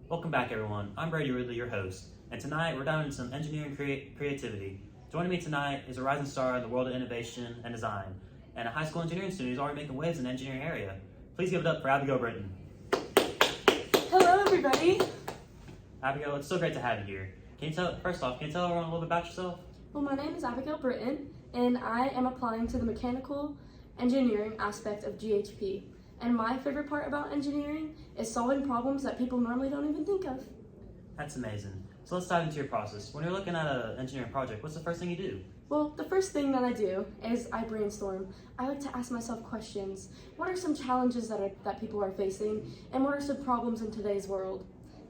Welcome back, everyone. I'm Brady Ridley, your host, and tonight we're diving into some engineering creativity. Joining me tonight is a rising star in the world of innovation and design, and a high school engineering student who's already making waves in the engineering area. Please give it up for Abigail Britton. Hello, everybody. Abigail, it's so great to have you here. First off, can you tell everyone a little bit about yourself? Well, my name is Abigail Britton, and I am applying to the mechanical engineering aspect of GHP. And my favorite part about engineering is solving problems that people normally don't even think of. That's amazing. So let's dive into your process. When you're looking at an engineering project, what's the first thing you do? Well, the first thing that I do is I brainstorm. I like to ask myself questions. What are some challenges that people are facing, and what are some problems in today's world?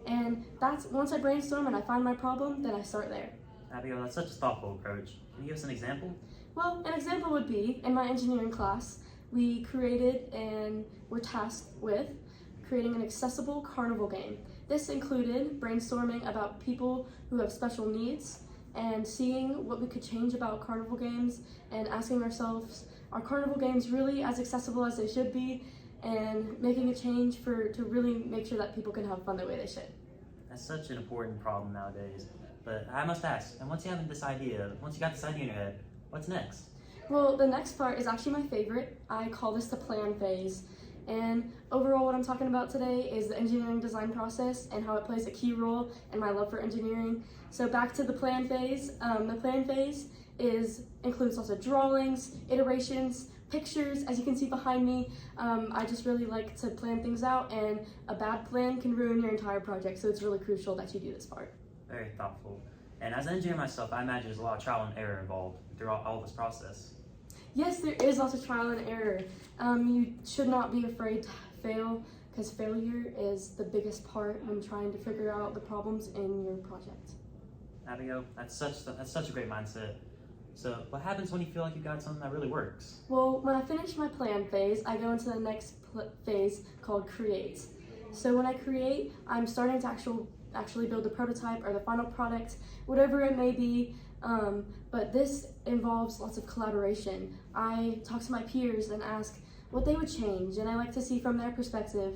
And once I brainstorm and I find my problem, then I start there. Abigail, that's such a thoughtful approach. Can you give us an example? Well, an example would be, in my engineering class, we created and were tasked with creating an accessible carnival game. This included brainstorming about people who have special needs and seeing what we could change about carnival games and asking ourselves, are carnival games really as accessible as they should be, and making a change to really make sure that people can have fun the way they should. That's such an important problem nowadays. But I must ask, and once you got this idea in your head, what's next? Well, the next part is actually my favorite. I call this the plan phase. And overall, what I'm talking about today is the engineering design process and how it plays a key role in my love for engineering. So back to the plan phase. The plan phase includes lots of drawings, iterations, pictures. As you can see behind me, I just really like to plan things out, and a bad plan can ruin your entire project. So it's really crucial that you do this part. Very thoughtful. And as an engineer myself, I imagine there's a lot of trial and error involved throughout all this process. Yes, there is lots of trial and error. You should not be afraid to fail, because failure is the biggest part when trying to figure out the problems in your project. Abigail, that's such a great mindset. So what happens when you feel like you got something that really works? Well, when I finish my plan phase, I go into the next phase called create. So when I create, I'm starting to actually build the prototype or the final product, whatever it may be. But this involves lots of collaboration. I talk to my peers and ask what they would change, and I like to see from their perspective,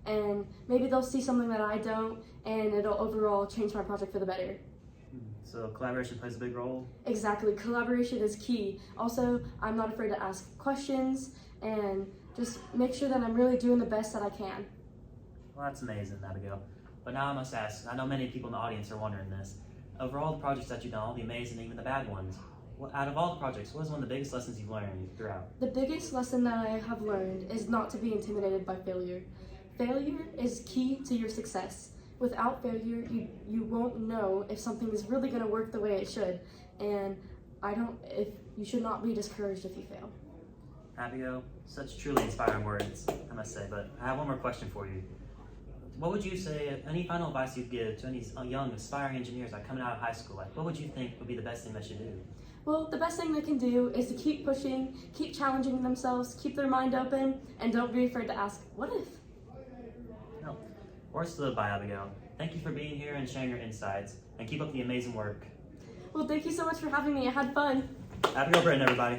and maybe they'll see something that I don't, and it'll overall change my project for the better. So collaboration plays a big role? Exactly, collaboration is key. Also, I'm not afraid to ask questions and just make sure that I'm really doing the best that I can. Well, that's amazing, Abigail. But now I must ask, I know many people in the audience are wondering this. Over all the projects that you've done, all the amazing, even the bad ones, out of all the projects, what is one of the biggest lessons you've learned throughout? The biggest lesson that I have learned is not to be intimidated by failure. Failure is key to your success. Without failure, you won't know if something is really going to work the way it should. And you should not be discouraged if you fail. Abigail, such truly inspiring words, I must say, but I have one more question for you. What would you say, any final advice you'd give to any young, aspiring engineers like coming out of high school? Like, what would you think would be the best thing they should do? Well, the best thing they can do is to keep pushing, keep challenging themselves, keep their mind open, and don't be afraid to ask, what if? No. Words to live by, Abigail. Thank you for being here and sharing your insights, and keep up the amazing work. Well, thank you so much for having me. I had fun. Abigail Britton, everybody.